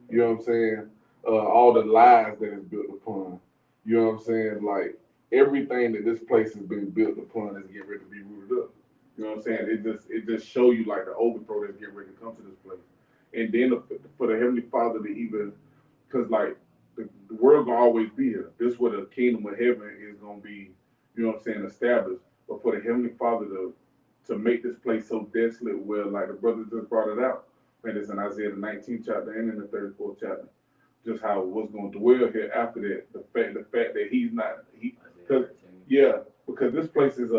You know what I'm saying? All the lies that is built upon. You know what I'm saying? Like everything that this place has been built upon is getting ready to be rooted up. You know what I'm saying? It just show you like the overthrow that's getting ready to come to this place. And then for the Heavenly Father to even, because like the world gonna always be here. This is where the kingdom of heaven is gonna be, you know what I'm saying, established. But for the Heavenly Father to make this place so desolate, where like the brother just brought it out, and it's in Isaiah the 19th chapter and in the 34th chapter, just how it was gonna dwell here after that. The fact that he's not because this place is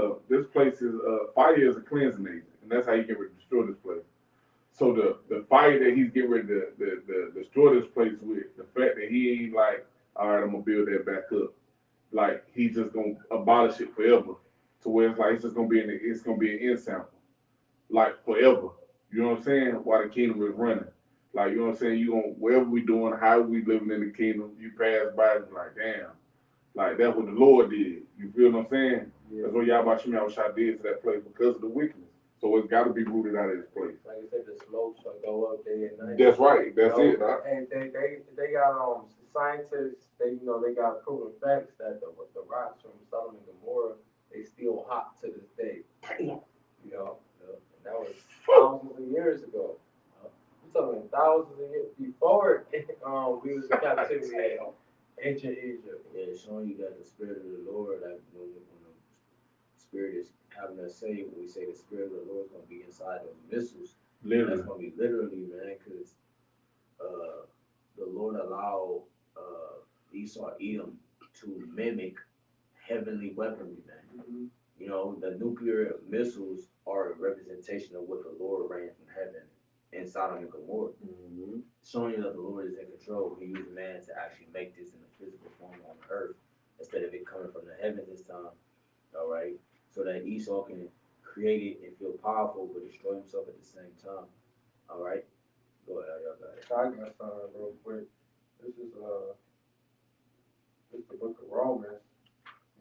fire is a cleansing agent, and that's how you get ready to destroy this place. So the fire that he's getting ready to destroy this place with, the fact that he ain't like, all right, I'm gonna build that back up. Like he's just gonna abolish it forever, to where it's like it's just gonna be an end sample, like forever. You know what I'm saying? While the kingdom is running, Like, you know what I'm saying? You gonna, wherever we doing, how we living in the kingdom, you pass by and be like, damn. Like, that's what the Lord did. You feel what I'm saying? Yeah. That's what Yahweh Shem Yahushua did to that place because of the wickedness. So it's got to be rooted out of this place. Like I said, the smoke shall go up day and night. That's right. That's You it. know, and they got scientists. They got proven facts that the rocks from Sodom and Gomorrah they still hot to this day. Damn. You know, and that was thousands of years ago. We're talking thousands of years before we was in captivity in ancient Egypt. Yeah, it's showing you that the spirit of the Lord, like when the spirit is having us say, when we say the spirit of the Lord is going to be inside those missiles, Literally. that's going to be literally, man, because the Lord allowed Esau Edom to mimic heavenly weaponry, man. Mm-hmm. You know, the nuclear missiles are a representation of what the Lord ran from heaven in Sodom and Gomorrah. Mm-hmm. Showing you that the Lord is in control. He used man to actually make this in a physical form on earth instead of it coming from the heavens this time. All right, so that Esau can create it and feel powerful but destroy himself at the same time. All right, go ahead, y'all got it. I got started real quick. This is the book of Romans.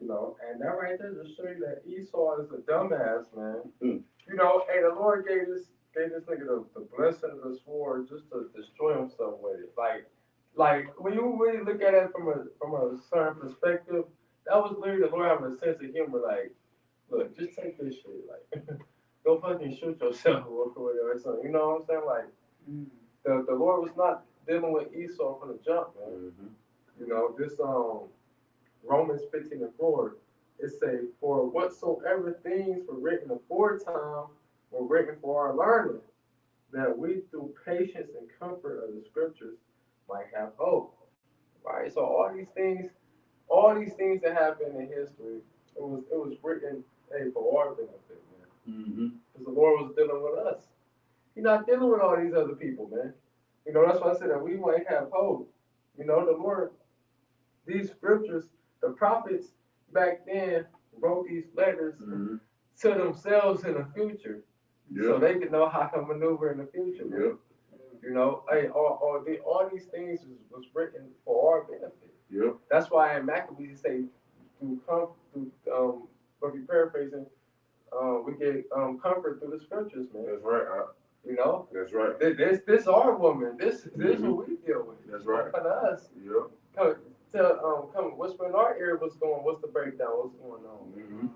You know, and that right there just show you that Esau is a dumbass, man. Mm. You know, hey, the Lord gave this nigga the blessing of the sword just to destroy himself with it. Like when you really look at it from a certain perspective, that was literally the Lord having a sense of humor. Like, look, just take this shit. Like, go fucking shoot yourself or something. You know what I'm saying? Like, the Lord was not dealing with Esau from the jump, man. Mm-hmm. You know, this Romans 15:4, it say, for whatsoever things were written aforetime were written for our learning, that we through patience and comfort of the scriptures might have hope. Right? So all these things that happened in history, it was written, hey, for our benefit, man. Mm-hmm. Because the Lord was dealing with us. He's not dealing with all these other people, man. You know, that's why I said that we might have hope. You know, the Lord, these scriptures, the prophets back then wrote these letters Mm-hmm. to themselves in the future, so they could know how to maneuver in the future. Man. Yep. You know, hey, all these things was written for our benefit. Yep. That's why in Maccabees say, if you paraphrasing, we get comfort through the scriptures, man. That's right. You know, That's right. this our woman. This what we deal with. That's right. For us. Yep. Come whisper in our ear what's the breakdown, what's going on. Mm-hmm.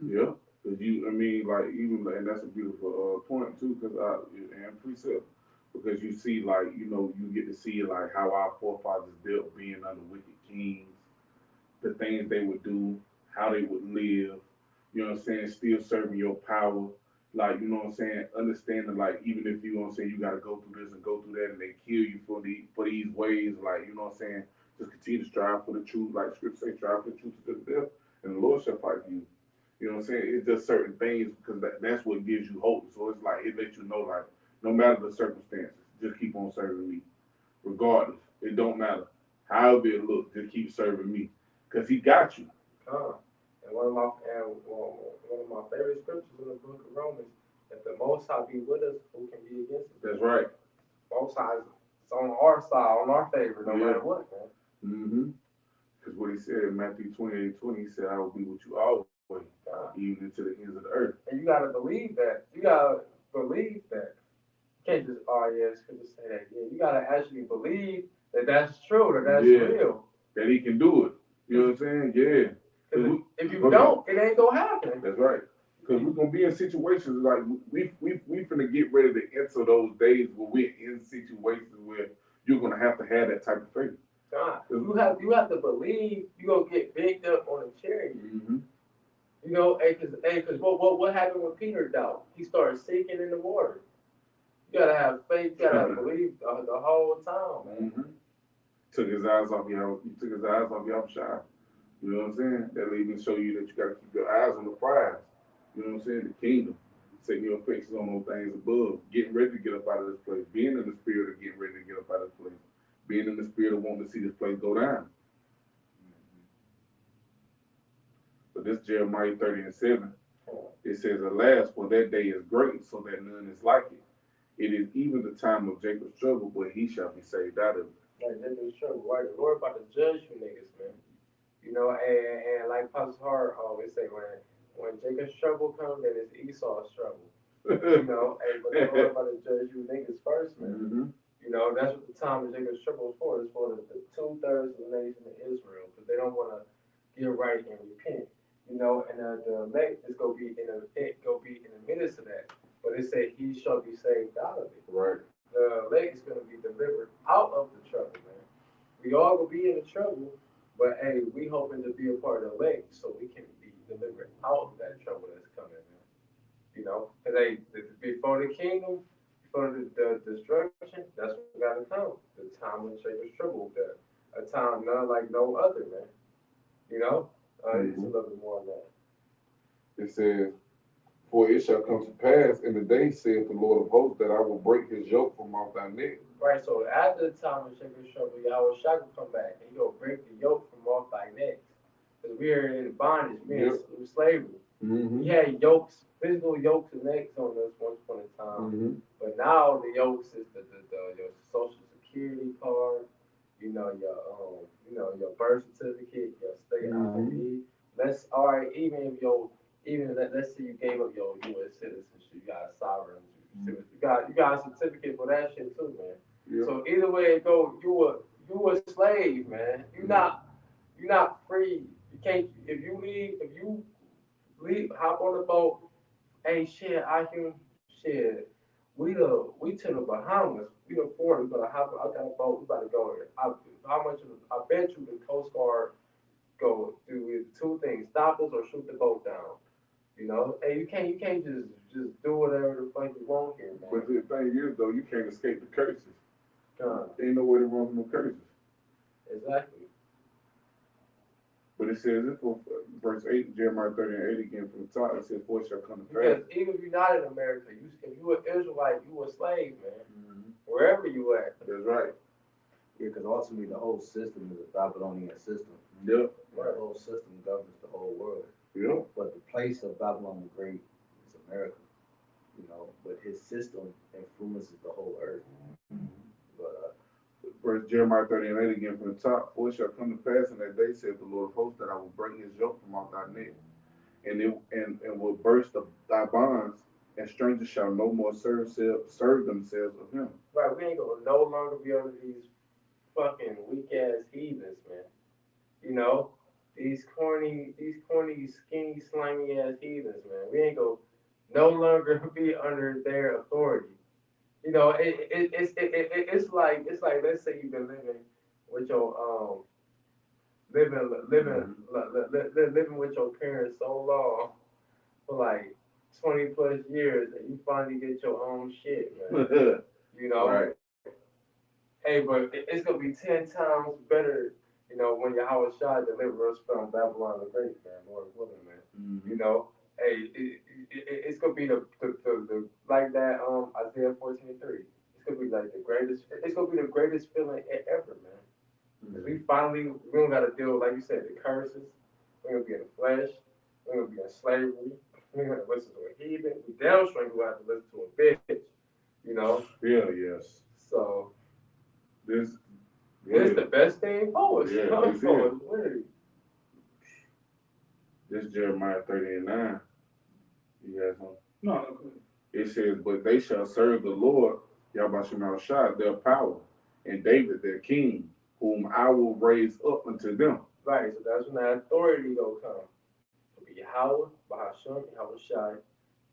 Yeah, because I mean, like, even, and that's a beautiful point too, because and precept, because you see, like, you know, you get to see, like, how our forefathers dealt being under wicked kings, the things they would do, how they would live, you know what I'm saying, still serving your power, like, you know what I'm saying, understanding, like, even if you know what I'm saying, you got to go through this and go through that, and they kill you for these ways, like, you know what I'm saying, just continue to strive for the truth, like Scripture says, strive for the truth to the death, and the Lord shall fight for you. You know what I'm saying? It's just certain things because that's what gives you hope. So it's like it lets you know, like, no matter the circumstances, just keep on serving me, regardless. It don't matter however it looks. Just keep serving me, cause He got you. And one of my favorite scriptures in the book of Romans, if the Most High be with us, who can be against us? That's right. Most High is on our side, on our favor, no matter what, man. Mm-hmm. Because what He said in Matthew 28:20, He said, "I will be with you always, even into the ends of the earth." And you gotta believe that. You gotta believe that. You can't just, oh yeah, just say that. Yeah, you gotta actually believe that that's true, that that's real. That He can do it. You know what I'm saying? Yeah. If you don't, it ain't gonna happen. That's right. Because we're gonna be in situations like we finna get ready to enter those days where we're in situations where you're gonna have that type of faith. God, you have to believe you're gonna get picked up on a chariot. Mm-hmm. You know, because what happened with Peter though? He started sinking in the water. You gotta have faith. You gotta have belief the whole time, man. Mm-hmm. Took his eyes off Yahweh. You know what I'm saying? That even show you that you gotta keep your eyes on the prize. You know what I'm saying? The kingdom. Setting your faces on those things above. Getting ready to get up out of this place. Being in the spirit of getting ready to get up out of this place. Being in the spirit of wanting to see this place go down. But this Jeremiah 30:7, it says, "Alas, for that day is great, so that none is like it. It is even the time of Jacob's trouble, but he shall be saved out of it. Like that is true, right? The Lord about to judge you niggas, man. You know, and like Pastor Hart always say, when Jacob's trouble comes, then it's Esau's trouble. You know, hey, but the Lord about to judge you niggas first, man. Mm-hmm. You know, that's what the time of Jacob's trouble is for. It's for the 2/3 of the nation of Israel, because they don't want to get right and repent. You know, and the elect is gonna be in the midst of that. But it said he shall be saved out of it. Right. The elect is gonna be delivered out of the trouble, man. We all gonna be in the trouble, but hey, we hoping to be a part of the elect so we can be delivered out of that trouble that's coming, man. You know, because before the kingdom, before the destruction, that's what gotta come. The time of Jacob's trouble, a time none like no other, man. You know, it's a little bit more on that. It says, "For it shall come to pass in the day, saith the Lord of hosts, that I will break his yoke from off thy neck." Right, so after the time of Jacob's trouble, Yahweh Shai will come back and he'll break the yoke from off thy necks. Because we are in bondage, we're in slavery. Mm-hmm. We had yokes, physical yokes and necks on us once upon a time. Mm-hmm. But now the yokes is your social security card, your birth certificate, your state ID. All right, let's say you gave up your U.S. citizenship, you got a sovereign citizenship, you got a certificate for that shit too, man. Yep. So either way it go, you a slave, man. You're not free. You can't if you leave hop on the boat. Hey, shit, I can shit. We to the Bahamas. We the four. We gonna hop. I got a boat. We about to go there. How much? I bet you the Coast Guard go do two things: stop us or shoot the boat down. You know, hey, you can't just do whatever the fuck you want here, man. But the thing is, though, you can't escape the curses. God, Ain't no way to run from the curses. exactly. But it says, this for verse 8, Jeremiah 30 and 8 again from the top, it says, "For it shall come to Because pass." even if you're not in America, if you an Israelite, you a slave, man. Mm-hmm. Wherever you at. That's right. Yeah, because ultimately the whole system is a Babylonian system. Yep. The whole system governs the whole world. Yep. But the place of Babylon the Great is America, you know. But his system influences the whole earth. But Verse Jeremiah 30 and 8 again from the top, "For it shall come to pass in that day, saith the Lord of hosts, that I will break his yoke from off thy neck, and will burst thy bonds, and strangers shall no more serve themselves of him." Right, we ain't gonna no longer be under these fucking weak ass heathens, man. You know, these corny, skinny, slimy ass heathens, man. We ain't gonna no longer be under their authority. You know, it's like let's say you've been living with your living with your parents so long for like 20 plus years, and you finally get your own shit, man. You know, Right. hey, but it's gonna be 10 times better, when Yahweh Shai deliver us from Babylon the Great, man, Lord willing, man. mm-hmm. You know, hey, it's gonna be the like that Isaiah 14:3. It's gonna be like the greatest. It's gonna be the greatest feeling ever, man. Because we don't gotta deal with, like you said, the curses. We're gonna be in the flesh. We're gonna be in slavery. We're gonna listen to a heathen. We damn sure gonna have to listen to a bitch. You know. Yeah, yes. So. This It's the best thing for us. Yeah, For it's us, literally. This Jeremiah 30 and 9. You got something? No. It says, "But they shall serve the Lord, Yahweh Shai, their power, and David their king, whom I will raise up unto them." Right, so that's when that authority gonna come. It'll be Yahweh, Bahasham, Yahweh Shai,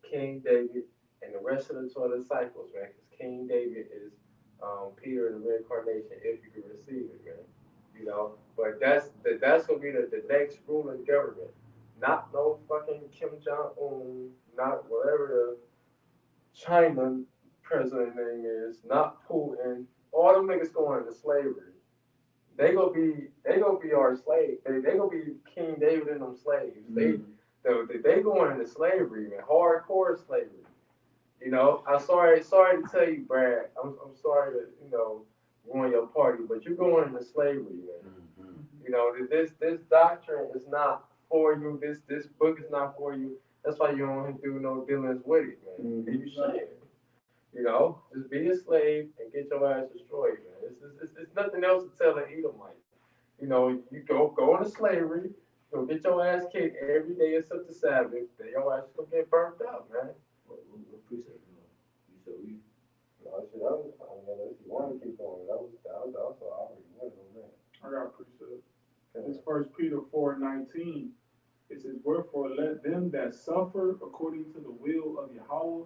King David, and the rest of the 12 disciples, man. Because King David is Peter in the reincarnation, if you can receive it, man. You know, but that's gonna be the next ruling government. Not no fucking Kim Jong Un, not whatever the China president name is, not Putin. All them niggas going into slavery. They gonna be our slaves. They gonna be King David and them slaves. They going into slavery, man. Hardcore slavery. You know, I'm sorry to tell you, Brad. I'm sorry to ruin your party, but you're going into slavery, man. You know, this doctrine is not for you. This book is not for you. That's why you don't do no dealings with it, man. You shouldn't. You know, just be a slave and get your ass destroyed, man. It's nothing else to tell an Edomite. You know, you go into slavery, go get your ass kicked every day except the Sabbath, then your ass is gonna get burnt out, man. What precept, you said we, No, shit, that was, I mean, if you want to keep going, that was also already went on that. I got a precept. It's 1 Peter 4:19. It says, wherefore let them that suffer according to the will of Yahweh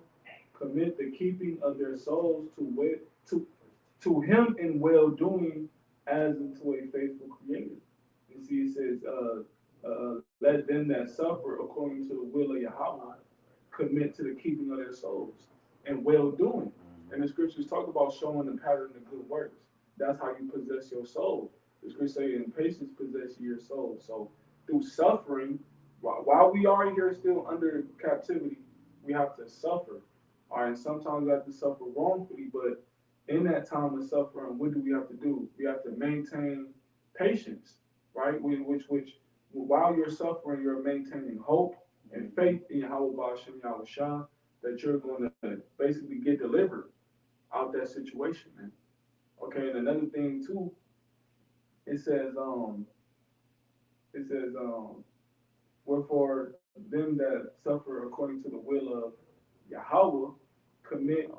commit the keeping of their souls to him in well doing as unto a faithful creator. You see, it says, let them that suffer according to the will of Yahweh commit to the keeping of their souls and well doing. And the scriptures talk about showing the pattern of good works. That's how you possess your soul. The scriptures say, in patience possess your soul. So through suffering, while we are here still under captivity, we have to suffer. All right, sometimes we have to suffer wrongfully, but in that time of suffering, what do we have to do? We have to maintain patience, right? Which while you're suffering, you're maintaining hope and faith in Yahweh Ba'ashem Yahushua that you're going to basically get delivered out that situation, man. Okay, and another thing too, it says, wherefore them that suffer according to the will of Yahweh commit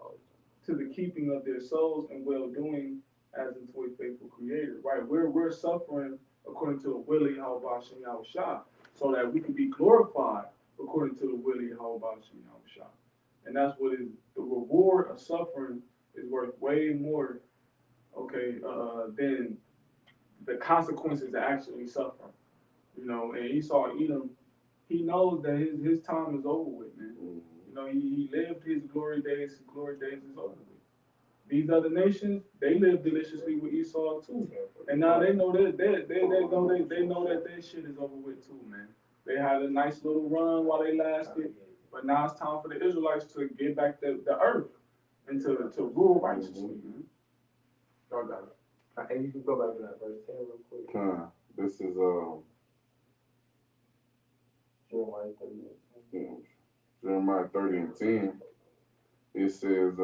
to the keeping of their souls and well-doing as unto a faithful creator, right? We're suffering according to the will of Yahweh Ba'ashem Yahushua, so that we can be glorified according to the will of Yahweh Ba'ashem Yahushua. And that's what is the reward of suffering is worth way more, okay, than the consequences of actually suffering. You know, and Esau Edom, he knows that his time is over with, man. You know, he lived his glory days is over with. These other nations, they live deliciously with Esau too. And now they know that they know that their shit is over with too, man. They had a nice little run while they lasted, but now it's time for the Israelites to get back the earth and to rule righteously, man. No doubt. And you can go back to that verse 10 real quick. This is Jeremiah 30 and 10. It says,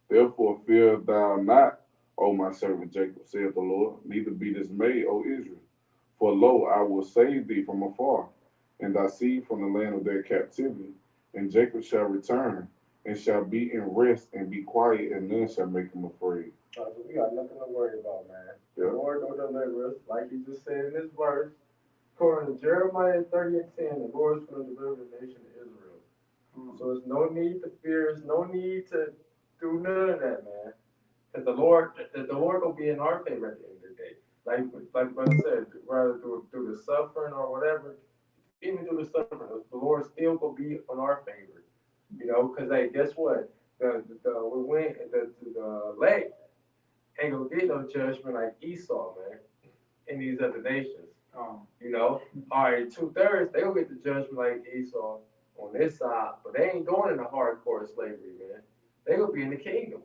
therefore fear thou not, O my servant Jacob, saith the Lord, neither be dismayed, O Israel. For lo, I will save thee from afar, and thy seed from the land of their captivity. And Jacob shall return, and shall be in rest, and be quiet, and none shall make him afraid. So we got nothing to worry about, man. Yeah. The Lord will deliver us, like he just said in this verse. According to Jeremiah 30 and 10, the Lord is going to deliver the nation of Israel. So there's no need to fear, there's no need to do none of that, man. Because the Lord will be in our favor at the end of the day. Like Brother said, rather through the suffering or whatever, even through the suffering, the Lord still will be on our favor. You know, because hey, guess what? The elect ain't gonna get no judgment like Esau, man, in these other nations. You know, all right, 2/3 they gonna get the judgment like Esau on this side, but they ain't going into hardcore slavery, man. They gonna be in the kingdom.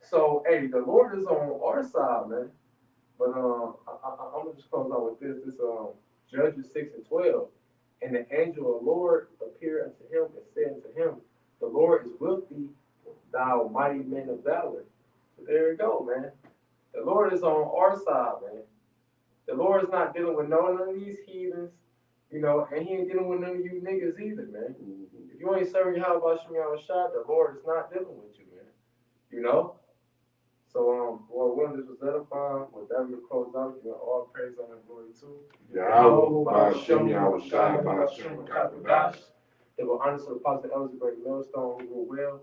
So hey, the Lord is on our side, man. But I'm gonna just close out with this. This Judges 6 and 12, and the angel of the Lord appeared unto him and said unto him, the Lord is with thee, thou mighty man of valor. So there you go, man. The Lord is on our side, man. The Lord is not dealing with none of these heathens, you know, and he ain't dealing with none of you niggas either, man. If you ain't serving Yahweh Shem Yahushua, the Lord is not dealing with you, man. You know? So, well, when this was edifying, with that we close out, you know, all praise and glory to Yahweh Ba'ashem Yahushua Ba'ashem Kakadash. They will honor to the positive elders of Great Millstone who will well.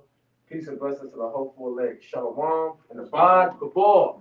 Peace and blessings to the hopeful elect. Shalom and abad. Gabor.